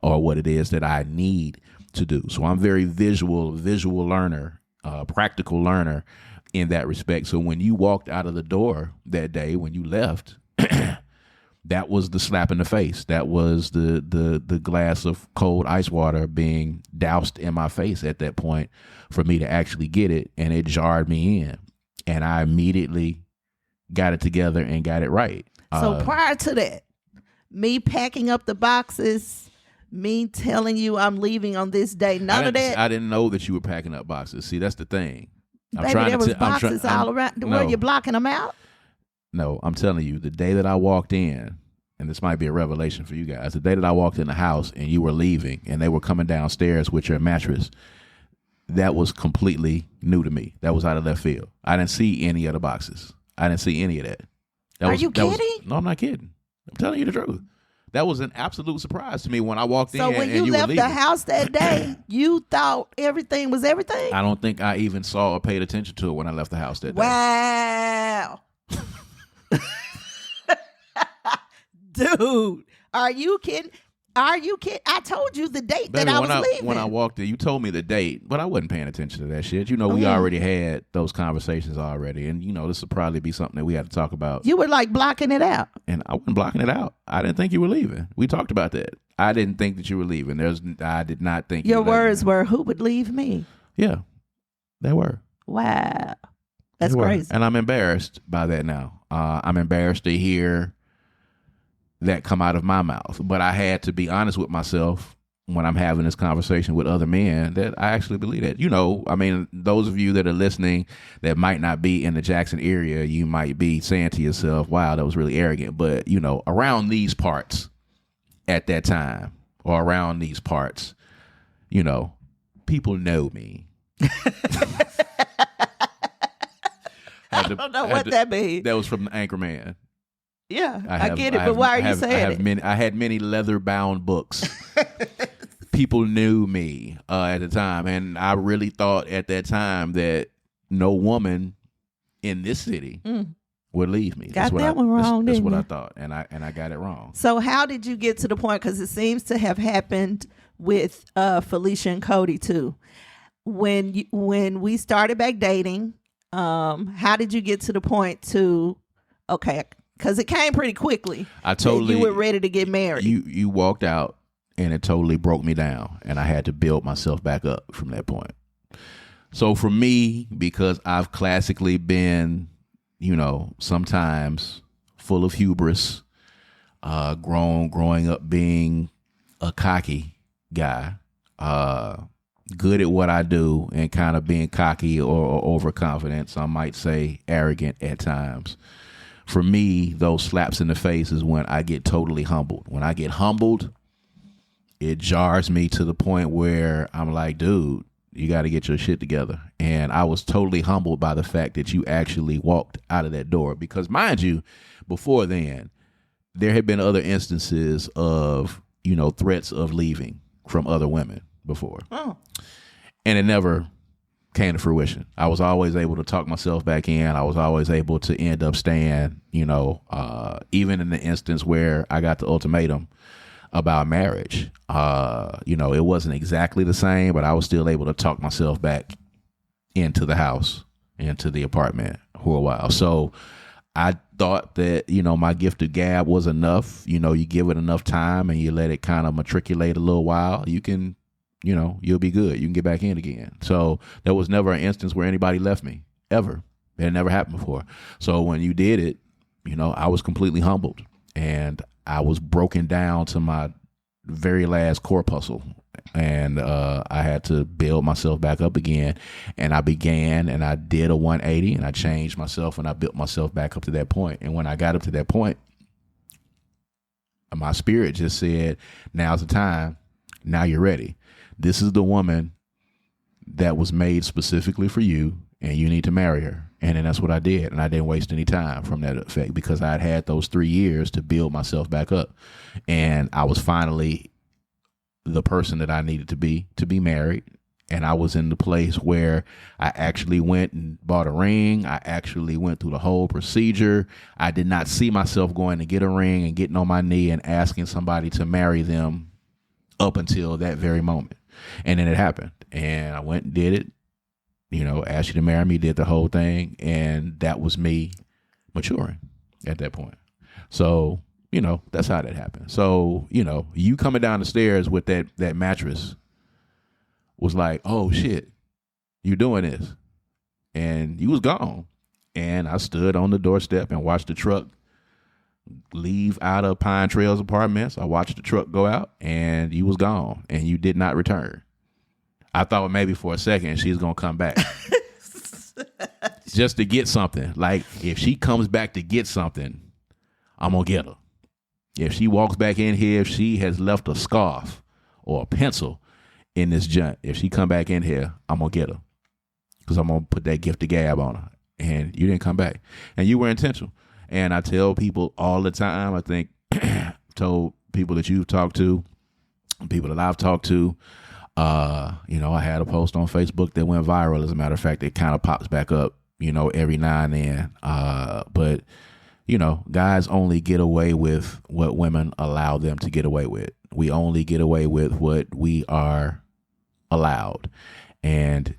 or what it is that I need to do. So I'm very visual learner, practical learner in that respect. So when you walked out of the door that day, when you left, that was the slap in the face. That was the glass of cold ice water being doused in my face at that point for me to actually get it. And it jarred me in. And I immediately got it together and got it right. So prior to that, me packing up the boxes, me telling you I'm leaving on this day, none of that. I didn't know that you were packing up boxes. See, that's the thing. Baby, there was boxes all around. Were you blocking them out? No, I'm telling you, the day that I walked in, and this might be a revelation for you guys, the day that I walked in the house and you were leaving and they were coming downstairs with your mattress, that was completely new to me. That was out of left field. I didn't see any of the boxes. I didn't see any of that. Are you kidding? No, I'm not kidding. I'm telling you the truth. That was an absolute surprise to me when I walked in. So when you left the house that day, you thought everything was everything? I don't think I even saw or paid attention to it when I left the house that day. Wow. Dude, are you kidding? I told you the date that I was leaving. When I walked in, you told me the date, but I wasn't paying attention to that shit. We already had those conversations already. And, this would probably be something that we had to talk about. You were like blocking it out. And I wasn't blocking it out. I didn't think you were leaving. We talked about that. I didn't think that you were leaving. I did not think Your you were words leaving. were, "Who would leave me?" Yeah, they were. Wow, that's They were. crazy. And I'm embarrassed by that now. I'm embarrassed to hear that come out of my mouth. But I had to be honest with myself when I'm having this conversation with other men that I actually believe that. You know, I mean, those of you that are listening that might not be in the Jackson area, you might be saying to yourself, wow, that was really arrogant. But, you know, around these parts at that time or around these parts, you know, people know me. I don't know what that means. That was from the Anchorman. Yeah, I get it, but why are you saying it? I had many leather-bound books. People knew me at the time, and I really thought at that time that no woman in this city would leave me. Got that one wrong, That's didn't what you? I thought, and I got it wrong. So how did you get to the point? Because it seems to have happened with Felicia and Cody too. When we started back dating, how did you get to the point to okay? Because it came pretty quickly. I totally you were ready to get married. You walked out, and it totally broke me down, and I had to build myself back up from that point. So for me, because I've classically been, you know, sometimes full of hubris, growing up being a cocky guy, good at what I do, and kind of being cocky or overconfident. Some might say arrogant at times. For me, those slaps in the face is when I get totally humbled. When I get humbled, it jars me to the point where I'm like, dude, you got to get your shit together. And I was totally humbled by the fact that you actually walked out of that door. Because mind you, before then, there had been other instances of, you know, threats of leaving from other women before. Oh. And it never came to fruition. I was always able to talk myself back in. I was always able to end up staying, you know, even in the instance where I got the ultimatum about marriage. You know, it wasn't exactly the same, but I was still able to talk myself back into the house, into the apartment for a while. So I thought that, you know, my gift of gab was enough. You know, you give it enough time and you let it kind of matriculate a little while, you can, you know, you'll be good. You can get back in again. So there was never an instance where anybody left me, ever. It had never happened before. So when you did it, you know, I was completely humbled, and I was broken down to my very last corpuscle, and I had to build myself back up again. And I began, and I did a 180, and I changed myself, and I built myself back up to that point. And when I got up to that point, my spirit just said, now's the time. Now you're ready. This is the woman that was made specifically for you, and you need to marry her. And then that's what I did. And I didn't waste any time from that effect, because I'd had those 3 years to build myself back up. And I was finally the person that I needed to be married. And I was in the place where I actually went and bought a ring. I actually went through the whole procedure. I did not see myself going to get a ring and getting on my knee and asking somebody to marry them up until that very moment. And then it happened, and I went and did it, you know, asked you to marry me, did the whole thing. And that was me maturing at that point. So, you know, that's how that happened. So, you know, you coming down the stairs with that mattress was like, oh shit, you doing this. And you was gone. And I stood on the doorstep and watched the truck leave out of Pine Trails Apartments. I watched the truck go out, and you was gone, and you did not return. I thought maybe for a second she's going to come back just to get something. Like, if she comes back to get something, I'm going to get her. If she walks back in here, if she has left a scarf or a pencil in this junk, if she come back in here, I'm going to get her, because I'm going to put that gift of gab on her. And you didn't come back, and you were intentional. And I tell people all the time, I think, told people that you've talked to, people that I've talked to, you know, I had a post on Facebook that went viral. As a matter of fact, it kind of pops back up, you know, every now and then. But, you know, guys only get away with what women allow them to get away with. We only get away with what we are allowed. And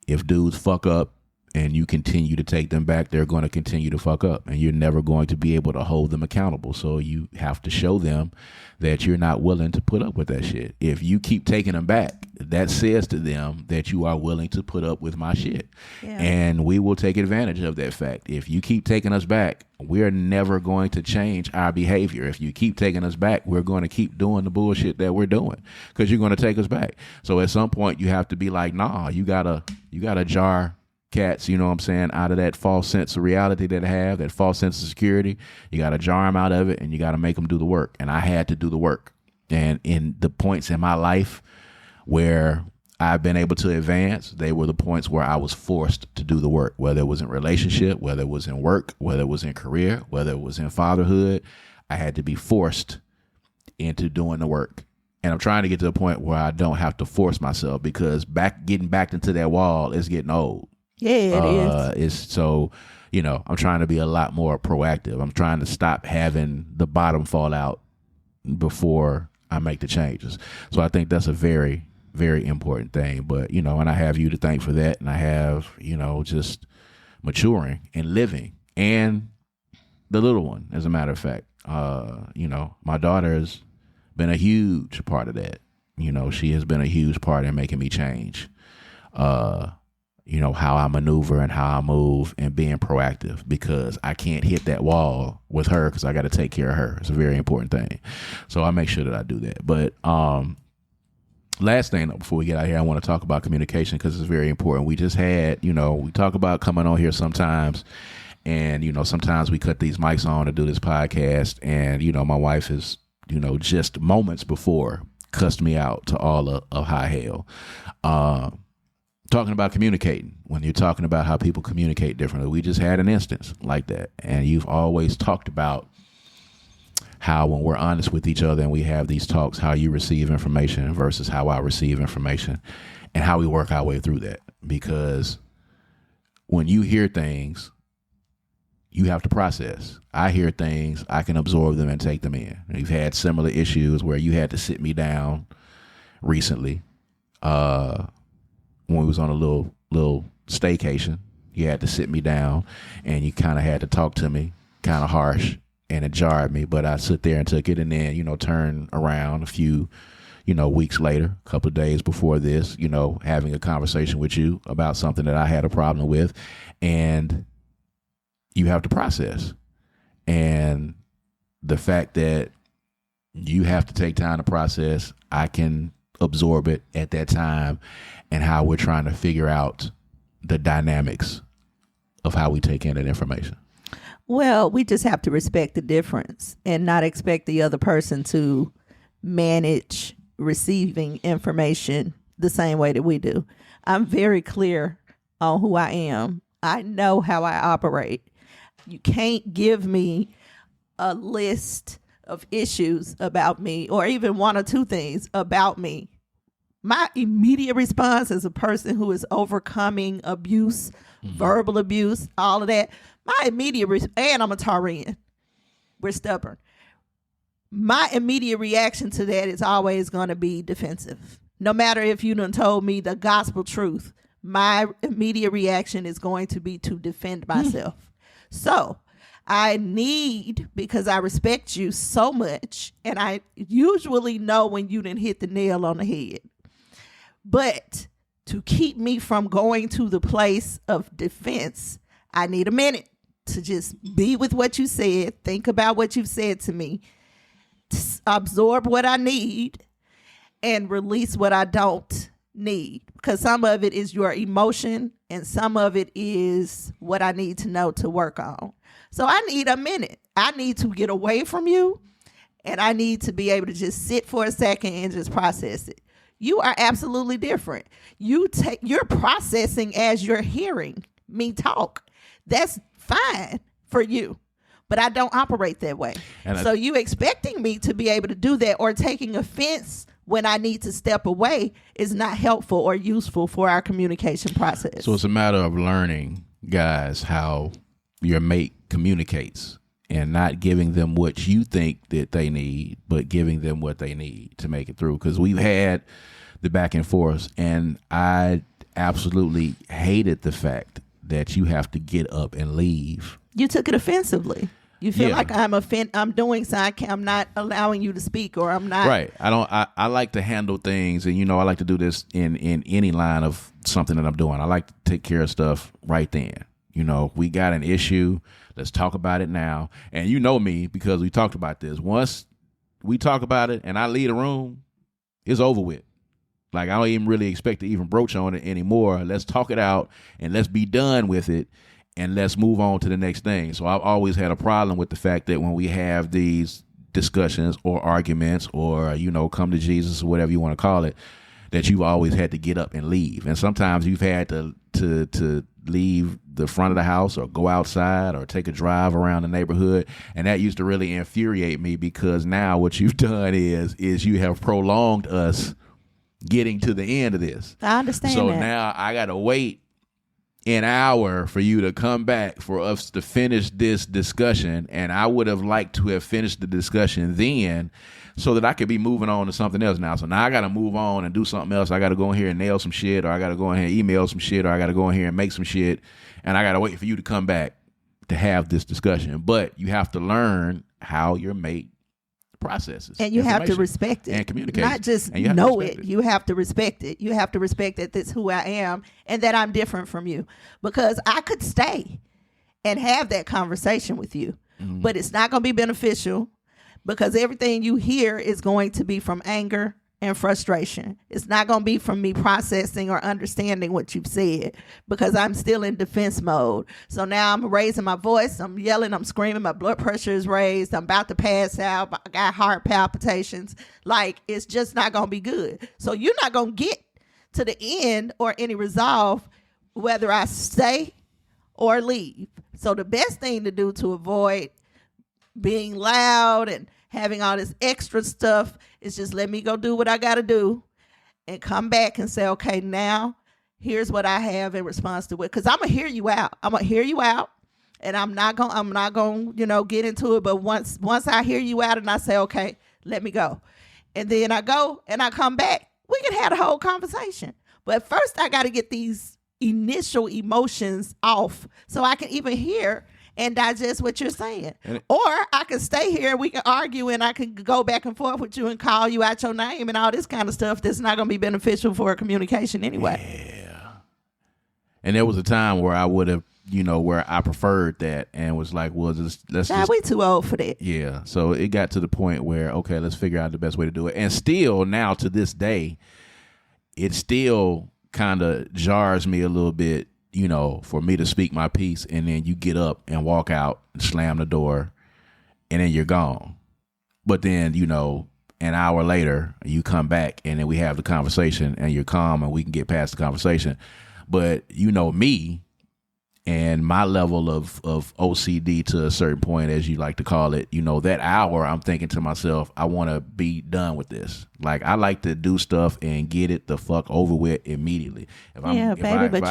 if dudes fuck up and you continue to take them back, they're going to continue to fuck up, and you're never going to be able to hold them accountable. So you have to show them that you're not willing to put up with that shit. If you keep taking them back, that says to them that you are willing to put up with my shit. Yeah. And we will take advantage of that fact. If you keep taking us back, we're never going to change our behavior. If you keep taking us back, we're going to keep doing the bullshit that we're doing because you're going to take us back. So at some point you have to be like, nah, you gotta jar cats, you know what I'm saying, out of that false sense of reality that they have, that false sense of security. You got to jar them out of it, and you got to make them do the work. And I had to do the work. And in the points in my life where I've been able to advance, they were the points where I was forced to do the work, whether it was in relationship, whether it was in work, whether it was in career, whether it was in fatherhood. I had to be forced into doing the work. And I'm trying to get to the point where I don't have to force myself, because getting back into that wall is getting old. Yeah, it is. It's so, I'm trying to be a lot more proactive. I'm trying to stop having the bottom fall out before I make the changes. So I think that's a very, very important thing. But, and I have you to thank for that. And I have, just maturing and living, and the little one, as a matter of fact. My daughter has been a huge part of that. She has been a huge part in making me change. How I maneuver and how I move, and being proactive, because I can't hit that wall with her because I got to take care of her. It's a very important thing. So I make sure that I do that. But last thing before we get out of here, I want to talk about communication, because it's very important. We just had, we talk about coming on here sometimes, and, sometimes we cut these mics on to do this podcast, and, my wife is, just moments before cussed me out to all of high hell. Talking about communicating, when you're talking about how people communicate differently, we just had an instance like that. And you've always talked about how, when we're honest with each other and we have these talks, how you receive information versus how I receive information, and how we work our way through that. Because when you hear things, you have to process. I hear things, I can absorb them and take them in. We've had similar issues where you had to sit me down recently, when we was on a little staycation. You had to sit me down, and you kind of had to talk to me kind of harsh, and it jarred me, but I sit there and took it, and then, turn around a few, weeks later, a couple of days before this, having a conversation with you about something that I had a problem with, and you have to process. And the fact that you have to take time to process, I can absorb it at that time, and how we're trying to figure out the dynamics of how we take in that information. Well, we just have to respect the difference and not expect the other person to manage receiving information the same way that we do. I'm very clear on who I am. I know how I operate. You can't give me a list of issues about me, or even one or two things about me. My immediate response as a person who is overcoming abuse, verbal abuse, all of that, my immediate and I'm a Taurian. We're stubborn. My immediate reaction to that is always going to be defensive. No matter if you done told me the gospel truth, my immediate reaction is going to be to defend myself. So I need, because I respect you so much, and I usually know when you didn't hit the nail on the head. But to keep me from going to the place of defense, I need a minute to just be with what you said, think about what you've said to me, absorb what I need, and release what I don't need. Because some of it is your emotion, and some of it is what I need to know to work on. So I need a minute. I need to get away from you, and I need to be able to just sit for a second and just process it. You are absolutely different. You're processing as you're hearing me talk. That's fine for you, but I don't operate that way. So you expecting me to be able to do that, or taking offense when I need to step away, is not helpful or useful for our communication process. So it's a matter of learning, guys, how your mate communicates, and not giving them what you think that they need, but giving them what they need to make it through. Because we've had the back and forth, and I absolutely hated the fact that you have to get up and leave. You took it offensively. You feel Yeah. like I'm doing something. I'm not allowing you to speak, or I'm not. Right. I like to handle things, and I like to do this in any line of something that I'm doing. I like to take care of stuff right then. We got an issue. Let's talk about it now. And you know me, because we talked about this. Once we talk about it and I leave the room, it's over with. Like, I don't even really expect to even broach on it anymore. Let's talk it out and let's be done with it. And let's move on to the next thing. So I've always had a problem with the fact that when we have these discussions or arguments or, come to Jesus or whatever you want to call it, that you've always had to get up and leave. And sometimes you've had to leave the front of the house or go outside or take a drive around the neighborhood. And that used to really infuriate me, because now what you've done is you have prolonged us getting to the end of this. I understand so that. Now I got to wait an hour for you to come back for us to finish this discussion, and I would have liked to have finished the discussion then, so that I could be moving on to something else now. So now I got to move on and do something else. I got to go in here and nail some shit, or I got to go in here and email some shit, or I got to go in here and make some shit, and I got to wait for you to come back to have this discussion. But you have to learn how your mate processes, and you have to information respect it and communicate, not just and you have know to respect it. You have to respect it. You have to respect that that's who I am and that I'm different from you, because I could stay and have that conversation with you, but it's not going to be beneficial, because everything you hear is going to be from anger and frustration. It's not going to be from me processing or understanding what you've said, because I'm still in defense mode. So now I'm raising my voice. I'm yelling. I'm screaming. My blood pressure is raised. I'm about to pass out. I got heart palpitations. Like, it's just not going to be good. So you're not going to get to the end or any resolve whether I stay or leave. So the best thing to do to avoid being loud and having all this extra stuff is just let me go do what I got to do and come back and say, okay, now here's what I have in response to it. Because I'm going to hear you out. I'm going to hear you out, and I'm not going to, get into it. But once I hear you out and I say, okay, let me go. And then I go and I come back, we can have a whole conversation. But first I got to get these initial emotions off so I can even hear and digest what you're saying. Or I can stay here and we can argue and I can go back and forth with you and call you out your name and all this kind of stuff that's not going to be beneficial for communication anyway. Yeah. And there was a time where I would have, where I preferred that and was like, well, we too old for that. Yeah. So it got to the point where, okay, let's figure out the best way to do it. And still now to this day, it still kind of jars me a little bit, for me to speak my piece and then you get up and walk out and slam the door and then you're gone. But then, an hour later you come back and then we have the conversation and you're calm and we can get past the conversation. But me and my level of OCD to a certain point, as you like to call it, that hour I'm thinking to myself, I want to be done with this. Like, I like to do stuff and get it the fuck over with immediately. But you're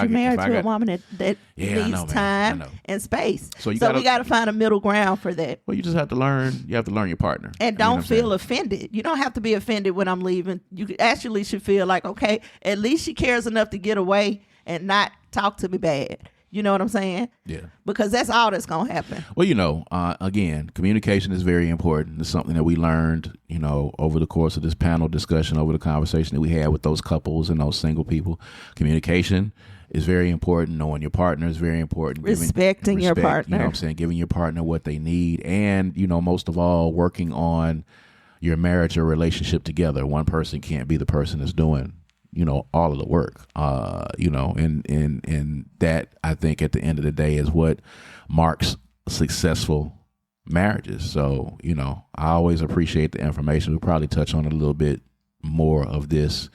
married to a woman that needs time and space. So we got to find a middle ground for that. Well, you just have to learn. You have to learn your partner. And don't feel offended. You don't have to be offended when I'm leaving. You actually should feel like, okay, at least she cares enough to get away and not talk to me bad. You know what I'm saying? Yeah. Because that's all that's going to happen. Well, again, communication is very important. It's something that we learned, over the course of this panel discussion, over the conversation that we had with those couples and those single people. Communication is very important. Knowing your partner is very important. Respecting your partner. You know what I'm saying? Giving your partner what they need. And, most of all, working on your marriage or relationship together. One person can't be the person that's doing all of the work, and that, I think, at the end of the day is what marks successful marriages. So, I always appreciate the information. We'll probably touch on a little bit more of this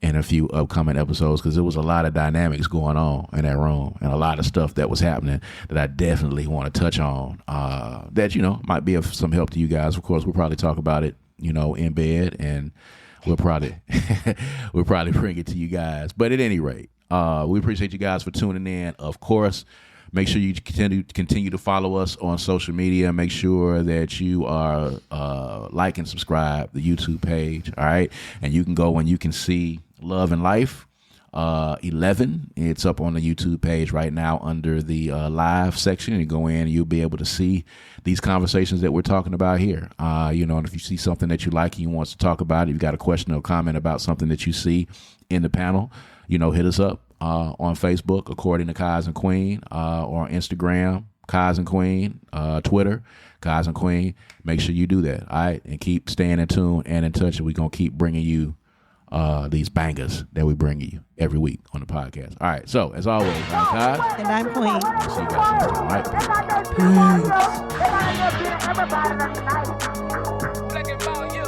in a few upcoming episodes, because there was a lot of dynamics going on in that room and a lot of stuff that was happening that I definitely want to touch on, that, might be of some help to you guys. Of course, we'll probably talk about it, in bed, and we'll probably bring it to you guys. But at any rate, we appreciate you guys for tuning in. Of course, make sure you continue to follow us on social media. Make sure that you are like and subscribe the YouTube page. All right, and you can go and you can see Love and Life 11. It's up on the YouTube page right now under the live section. You go in and you'll be able to see these conversations that we're talking about here. And if you see something that you like and you want to talk about, if you've got a question or comment about something that you see in the panel, hit us up on Facebook, according to Kaz and Queen, or on Instagram, Kaz and Queen, Twitter, Kaz and Queen. Make sure you do that, all right? And keep staying in tune and in touch. And we're going to keep bringing you these bangers that we bring you every week on the podcast. All right. So, as always, I'm Kaz. And I'm Queen. See you guys next time. All right. Peace.